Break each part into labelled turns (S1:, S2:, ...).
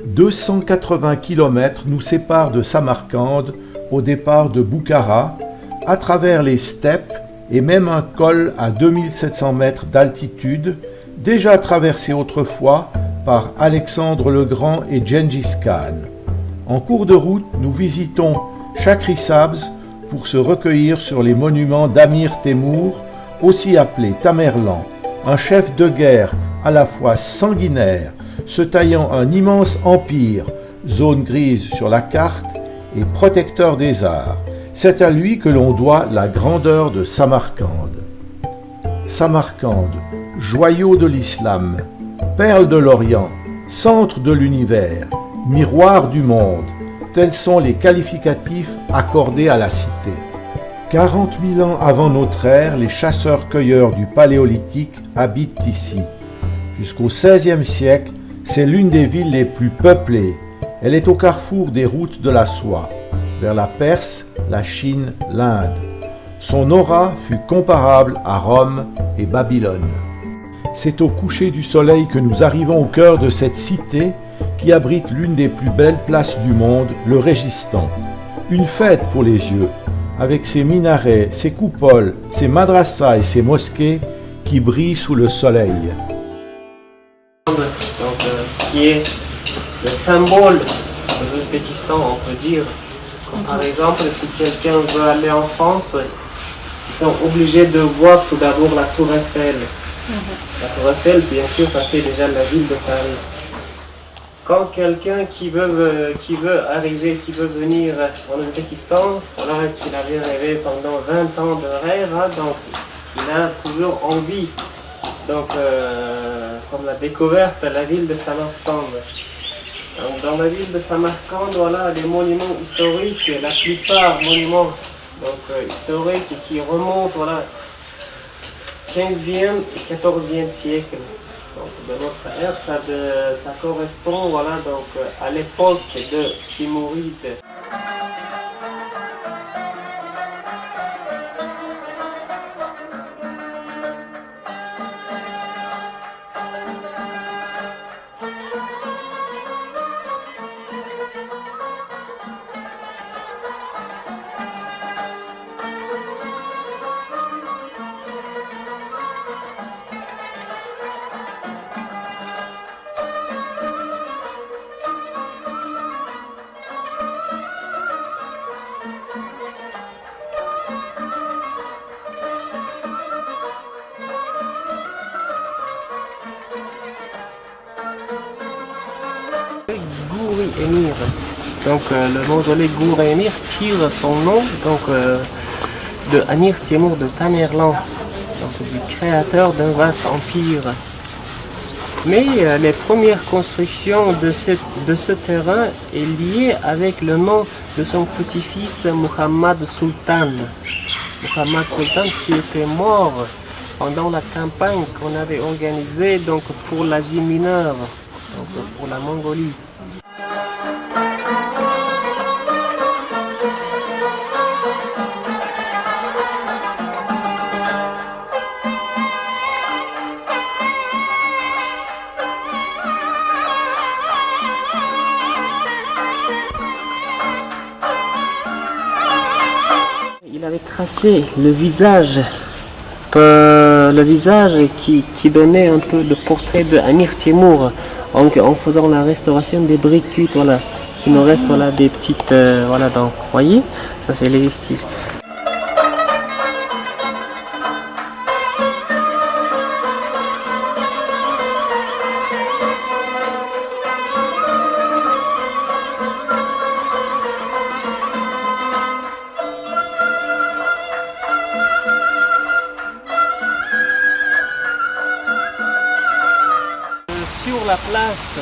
S1: 280 km nous séparent de Samarcande au départ de Boukhara, à travers les steppes et même un col à 2700 mètres d'altitude, déjà traversé autrefois par Alexandre le Grand et Gengis Khan. En cours de route, nous visitons Chakri Sabz pour se recueillir sur les monuments d'Amir Temur, aussi appelé Tamerlan, un chef de guerre à la fois sanguinaire, se taillant un immense empire, zone grise sur la carte, et protecteur des arts. C'est à lui que l'on doit la grandeur de Samarcande. Samarcande, joyau de l'islam, perle de l'Orient, centre de l'univers, miroir du monde, tels sont les qualificatifs accordés à la cité. 40 000 ans avant notre ère, les chasseurs-cueilleurs du Paléolithique habitent ici. Jusqu'au XVIe siècle, c'est l'une des villes les plus peuplées. Elle est au carrefour des routes de la soie, vers la Perse, la Chine, l'Inde. Son aura fut comparable à Rome et Babylone. C'est au coucher du soleil que nous arrivons au cœur de cette cité qui abrite l'une des plus belles places du monde, le Régistан. Une fête pour les yeux, avec ses minarets, ses coupoles, ses madrassas et ses mosquées qui brillent sous le soleil.
S2: Qui est le symbole de l'Ouzbékistan, on peut dire. Comme par exemple, si quelqu'un veut aller en France, ils sont obligés de voir tout d'abord la Tour Eiffel. La Tour Eiffel, bien sûr, ça c'est déjà la ville de Paris. Quand quelqu'un qui veut venir en Ouzbékistan, voilà, qu'il avait rêvé pendant 20 ans de rêve, hein, donc il a toujours envie. Donc, comme la découverte de la ville de Samarcande. Donc, dans la ville de Samarcande, voilà, les monuments historiques, la plupart monuments historiques qui remontent, voilà, 15e et 14e siècle. Donc, de notre ère, ça correspond, voilà, donc, à l'époque de Timuride. Gouri Emir. Donc le mausolée Gouri Emir tire son nom donc, de Amir Temur de Tamerlan, donc du créateur d'un vaste empire. Mais les premières constructions de ce terrain est liée avec le nom de son petit-fils Muhammad Sultan. Muhammad Sultan qui était mort pendant la campagne qu'on avait organisée donc, pour l'Asie mineure, donc pour la Mongolie. Il avait tracé le visage qui donnait un peu le portrait de Amir Temur en faisant la restauration des briques cuites, voilà. Il nous reste voilà, des petites, voilà, donc, vous voyez, ça c'est les vestiges. Sur la place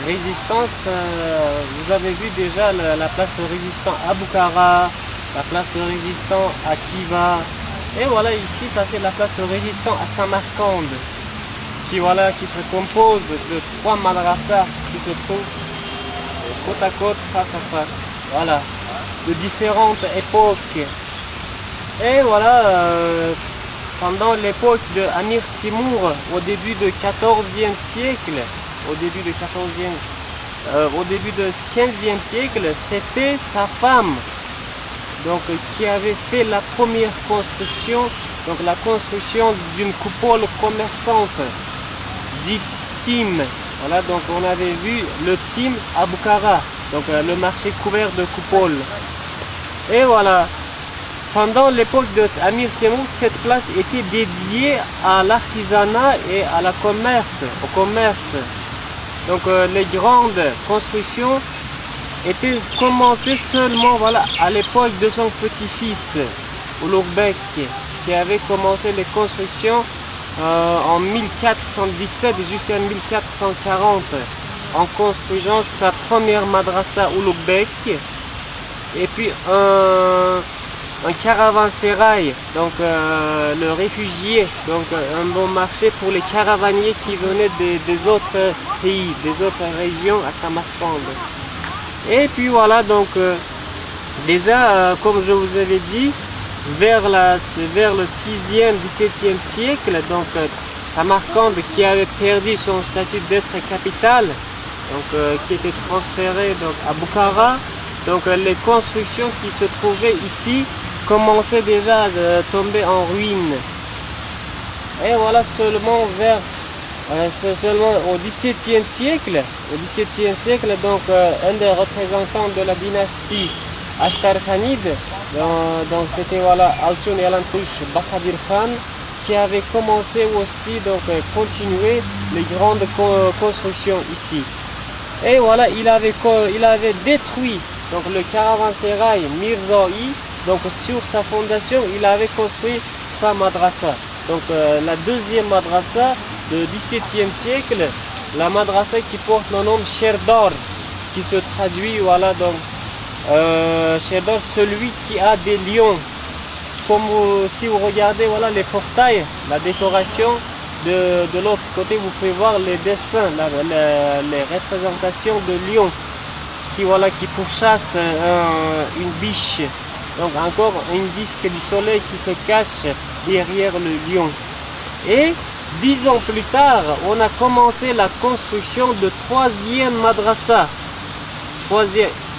S2: Résistance, vous avez vu déjà la place de Résistance à Boukhara, la place de Résistance à Khiva, et voilà ici ça c'est la place de Résistance à Samarcande, qui se compose de 3 madrasas qui se trouvent côte à côte, face à face, voilà, de différentes époques. Et voilà, pendant l'époque de Amir Temur, au début du XIVe siècle, au début du 14e, au début du 15e siècle, c'était sa femme, donc qui avait fait la première construction, donc la construction d'une coupole commerçante, dite Tim. Voilà, donc on avait vu le Tim à Bukhara, donc le marché couvert de coupoles. Et voilà, pendant l'époque d'Amir Temur, cette place était dédiée à l'artisanat et à la commerce, au commerce. Donc les grandes constructions étaient commencées seulement voilà, à l'époque de son petit-fils, Ulugh Bek, qui avait commencé les constructions en 1417 jusqu'à 1440, en construisant sa première madrasa Ulugh Bek, et puis un caravansérail, donc le réfugié, donc un bon marché pour les caravaniers qui venaient des autres pays, des autres régions à Samarcande. Et puis voilà, donc déjà, comme je vous avais dit, vers le 6e, 17e siècle, donc Samarcande qui avait perdu son statut d'être capitale, donc qui était transféré donc, à Bukhara, donc les constructions qui se trouvaient ici commençaient déjà à tomber en ruine. Et voilà, seulement au XVIIe siècle, donc un des représentants de la dynastie Ashtarkhanide, donc c'était voilà Altun Yalantush Bahadur Khan, qui avait commencé aussi donc continuer les grandes constructions ici. Et voilà, il avait détruit donc le caravansérail Mirzai. Donc sur sa fondation, il avait construit sa madrasa. Donc la deuxième madrasa du XVIIe siècle, la madrasa qui porte le nom Sherdor, qui se traduit voilà donc Sherdor, celui qui a des lions. Comme si vous regardez voilà les portails, la décoration de l'autre côté, vous pouvez voir les dessins, les représentations de lions qui pourchassent une biche. Donc encore un disque du soleil qui se cache derrière le lion. Et 10 ans plus tard, on a commencé la construction de troisième madrasa.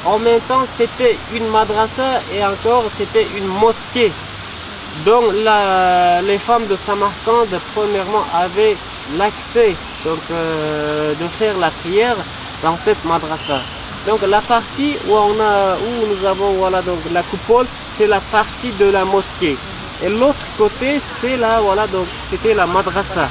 S2: En même temps, c'était une madrasa et encore c'était une mosquée. Donc les femmes de Samarcande, premièrement, avaient l'accès de faire la prière dans cette madrasa. Donc la partie où nous avons voilà donc la coupole, c'est la partie de la mosquée. Et l'autre côté, c'est là voilà donc c'était la madrasa.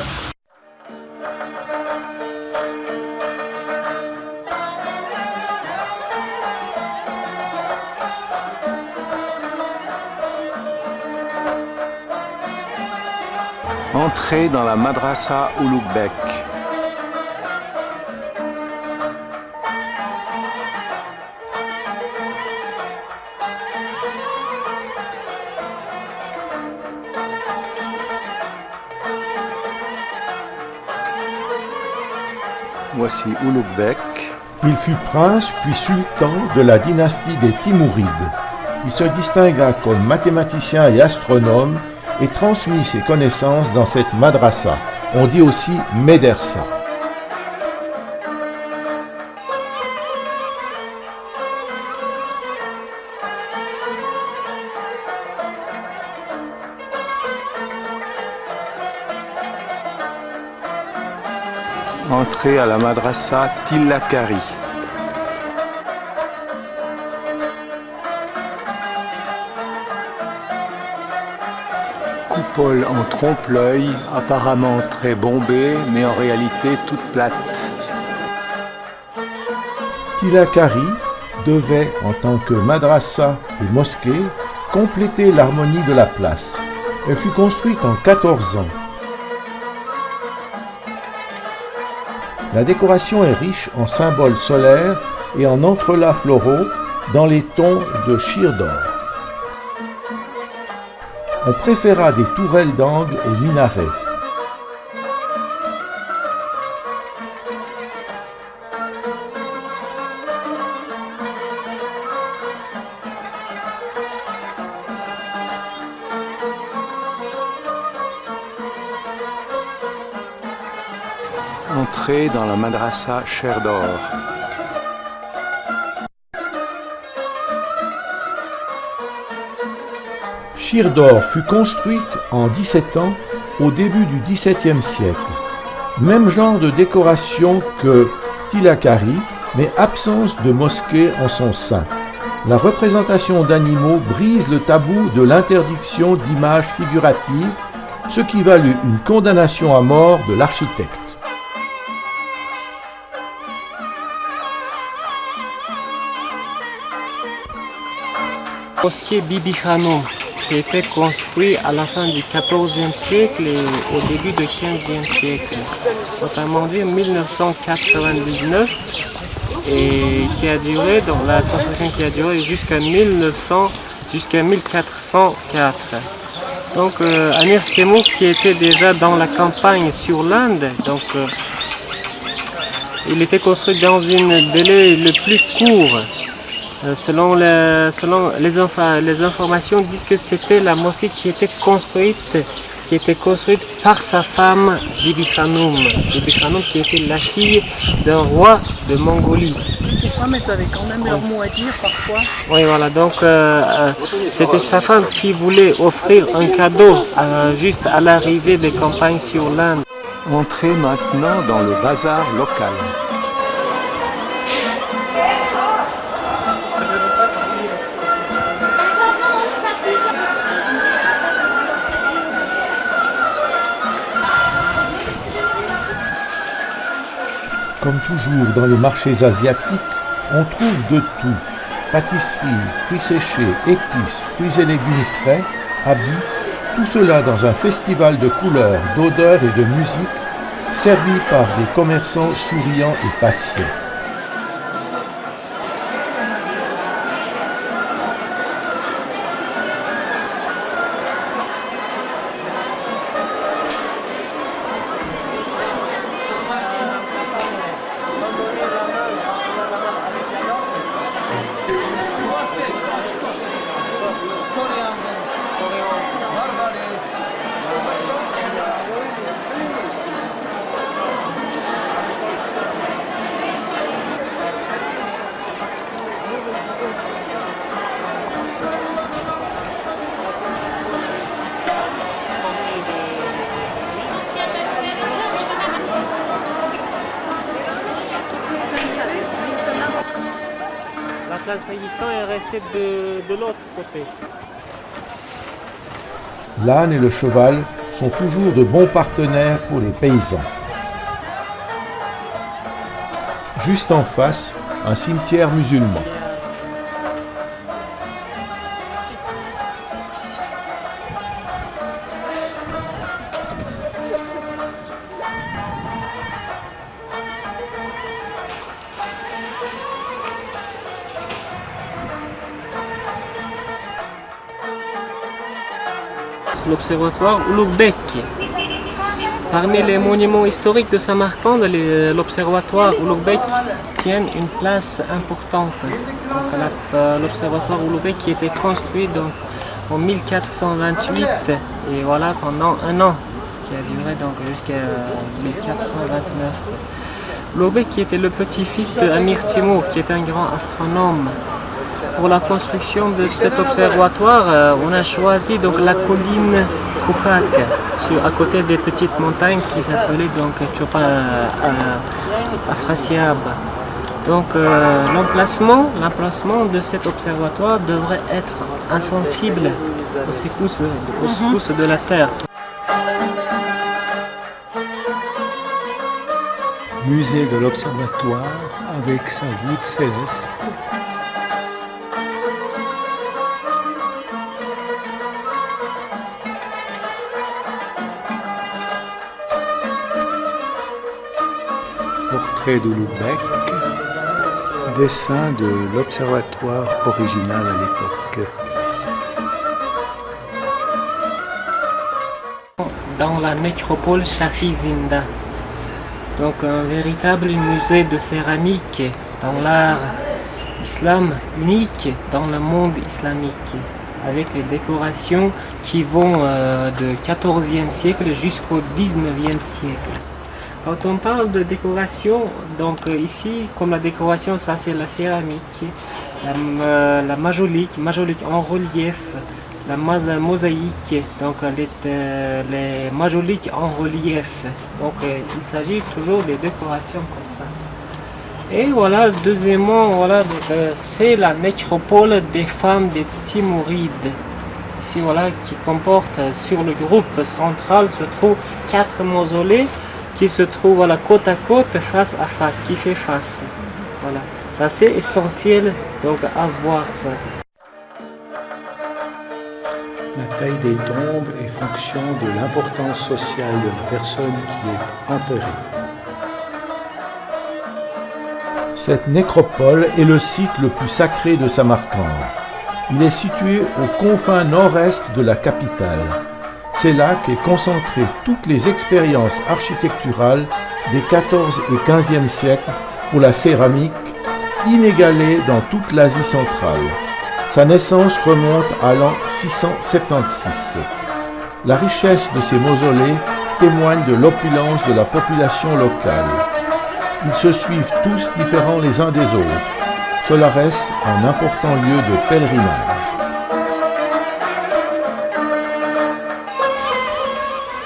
S3: Entrée dans la madrasa Ulugh Bek. Voici Ulugh Bek.
S1: Il fut prince puis sultan de la dynastie des Timourides. Il se distingua comme mathématicien et astronome et transmit ses connaissances dans cette madrasa. On dit aussi médersa.
S3: Entrée à la madrasa Tillakari. Coupole en trompe-l'œil, apparemment très bombée, mais en réalité toute plate.
S1: Tillakari devait, en tant que madrasa et mosquée, compléter l'harmonie de la place. Elle fut construite en 14 ans. La décoration est riche en symboles solaires et en entrelacs floraux dans les tons de Sherdor. On préféra des tourelles d'angle aux minarets.
S3: Entrée Entrée dans la madrasa Sherdor.
S1: Sherdor fut construite en 17 ans au début du XVIIe siècle. Même genre de décoration que Tilakari, mais absence de mosquée en son sein. La représentation d'animaux brise le tabou de l'interdiction d'images figuratives, ce qui valut une condamnation à mort de l'architecte.
S2: Mosquée Bibi Khanoum, qui a été construite à la fin du XIVe siècle et au début du XVe siècle, notamment en 1999, et qui a duré, donc la construction qui a duré jusqu'à 1404. Donc Amir Temur, qui était déjà dans la campagne sur l'Inde, donc il était construit dans un délai le plus court. Selon les informations disent que c'était la mosquée qui était construite par sa femme Bibi Khanoum. Bibi Khanoum qui était la fille d'un roi de Mongolie.
S4: Les femmes, elles avaient quand même leur mot à dire parfois.
S2: Oui, voilà, donc c'était sa femme qui voulait offrir un cadeau juste à l'arrivée des campagnes sur l'Inde.
S3: Entrée maintenant dans le bazar local.
S1: Comme toujours dans les marchés asiatiques, on trouve de tout. Pâtisseries, fruits séchés, épices, fruits et légumes frais, habits, tout cela dans un festival de couleurs, d'odeurs et de musique, servi par des commerçants souriants et patients.
S2: La place Réghistan est restée de l'autre côté.
S1: L'âne et le cheval sont toujours de bons partenaires pour les paysans. Juste en face, un cimetière musulman.
S2: L'observatoire Ulugh-Bek. Parmi les monuments historiques de Samarcande, l'observatoire Ulugh-Bek tient une place importante. L'observatoire Ulugh-Bek qui a été construit en 1428 et voilà pendant un an, qui a duré donc jusqu'à 1429. Ulugh-Bek qui était le petit-fils de Amir Temur, qui était un grand astronome. Pour la construction de cet observatoire, on a choisi donc la colline Koupak, à côté des petites montagnes qui s'appelaient donc Chopin Afrasiab. Donc l'emplacement de cet observatoire devrait être insensible aux secousses de la Terre.
S3: Musée de l'Observatoire avec sa voûte céleste. Portrait d'Ulugh-Bek, dessin de l'observatoire original à l'époque.
S2: Dans la nécropole Shahi Zinda, donc un véritable musée de céramique dans l'art islam unique dans le monde islamique, avec les décorations qui vont du XIVe siècle jusqu'au XIXe siècle. Quand on parle de décoration, donc ici, comme la décoration, ça c'est la céramique, la majolique en relief, la mosaïque, donc les majoliques en relief. Donc il s'agit toujours de décorations comme ça. Et voilà, deuxièmement, voilà, c'est la nécropole des femmes des Timourides. Ici, voilà, qui comporte sur le groupe central se trouvent 4 mausolées qui se trouvent voilà, côte à côte, face à face, qui fait face. Voilà, ça c'est essentiel donc à voir ça.
S3: La taille des tombes est fonction de l'importance sociale de la personne qui est enterrée.
S1: Cette nécropole est le site le plus sacré de Samarcande. Il est situé aux confins nord-est de la capitale. C'est là qu'est concentrée toutes les expériences architecturales des XIVe et XVe siècles pour la céramique, inégalée dans toute l'Asie centrale. Sa naissance remonte à l'an 676. La richesse de ces mausolées témoigne de l'opulence de la population locale. Ils se suivent tous différents les uns des autres. Cela reste un important lieu de pèlerinage.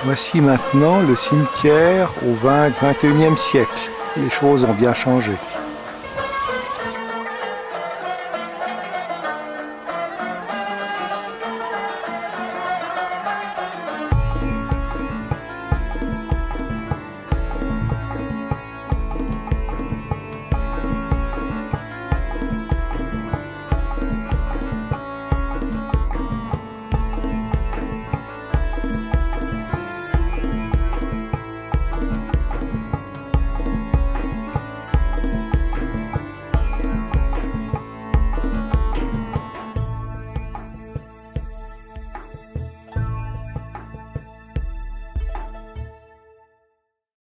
S3: Voici maintenant le cimetière au XXIe siècle. Les choses ont bien changé.